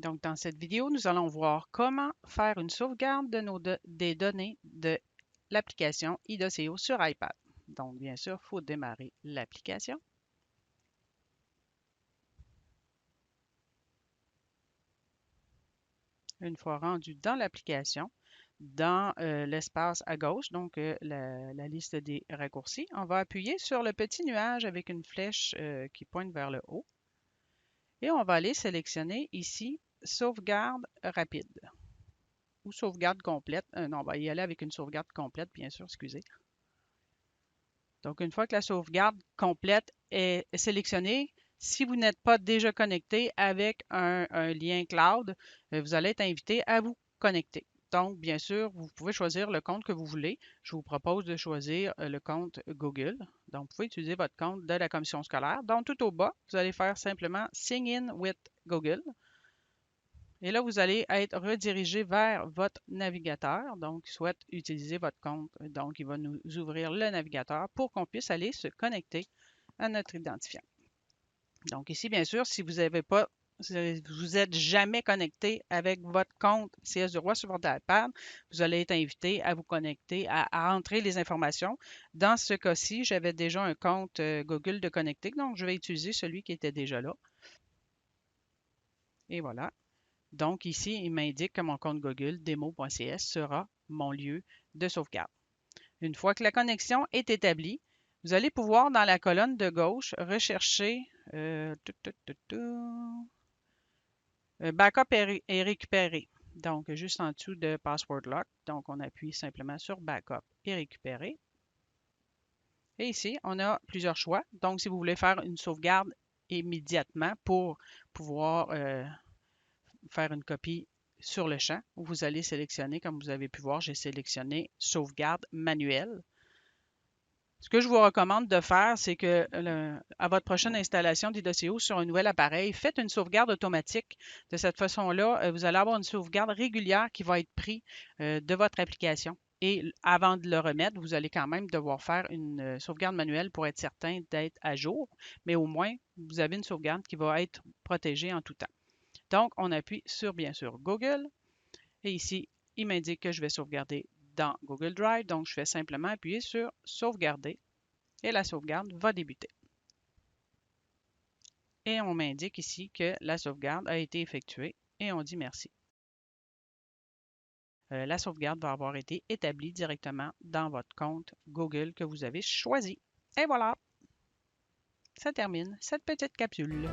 Donc, dans cette vidéo, nous allons voir comment faire une sauvegarde des données de l'application IDOCO sur iPad. Donc, bien sûr, il faut démarrer l'application. Une fois rendu dans l'application, dans l'espace à gauche, donc la liste des raccourcis, on va appuyer sur le petit nuage avec une flèche qui pointe vers le haut. Et on va aller sélectionner ici sauvegarde rapide ou sauvegarde complète. Non, on va y aller avec une sauvegarde complète, bien sûr, excusez. Donc, une fois que la sauvegarde complète est sélectionnée, si vous n'êtes pas déjà connecté avec un lien cloud, vous allez être invité à vous connecter. Donc, bien sûr, vous pouvez choisir le compte que vous voulez. Je vous propose de choisir le compte Google. Donc, vous pouvez utiliser votre compte de la commission scolaire. Donc, tout au bas, vous allez faire simplement Sign in with Google. Et là, vous allez être redirigé vers votre navigateur. Donc, il souhaite utiliser votre compte. Donc, il va nous ouvrir le navigateur pour qu'on puisse aller se connecter à notre identifiant. Donc, ici, bien sûr, si vous n'avez pas, vous n'êtes jamais connecté avec votre compte CS du Roi sur votre iPad, vous allez être invité à vous connecter, à entrer les informations. Dans ce cas-ci, j'avais déjà un compte Google de connecté, donc je vais utiliser celui qui était déjà là. Et voilà. Donc ici, il m'indique que mon compte Google demo.cs sera mon lieu de sauvegarde. Une fois que la connexion est établie, vous allez pouvoir, dans la colonne de gauche, rechercher Backup et récupérer. Donc, juste en dessous de Password Lock. Donc, on appuie simplement sur Backup et récupérer. Et ici, on a plusieurs choix. Donc, si vous voulez faire une sauvegarde immédiatement pour pouvoir faire une copie sur le champ, vous allez sélectionner, comme vous avez pu voir, j'ai sélectionné sauvegarde manuelle. Ce que je vous recommande de faire, c'est que à votre prochaine installation d'IDOCO sur un nouvel appareil, faites une sauvegarde automatique. De cette façon-là, vous allez avoir une sauvegarde régulière qui va être prise de votre application. Et avant de le remettre, vous allez quand même devoir faire une sauvegarde manuelle pour être certain d'être à jour. Mais au moins, vous avez une sauvegarde qui va être protégée en tout temps. Donc, on appuie sur, bien sûr, Google. Et ici, il m'indique que je vais sauvegarder dans Google Drive. Donc, je fais simplement appuyer sur Sauvegarder et la sauvegarde va débuter. Et on m'indique ici que la sauvegarde a été effectuée et on dit merci. La sauvegarde va avoir été établie directement dans votre compte Google que vous avez choisi. Et voilà, ça termine cette petite capsule.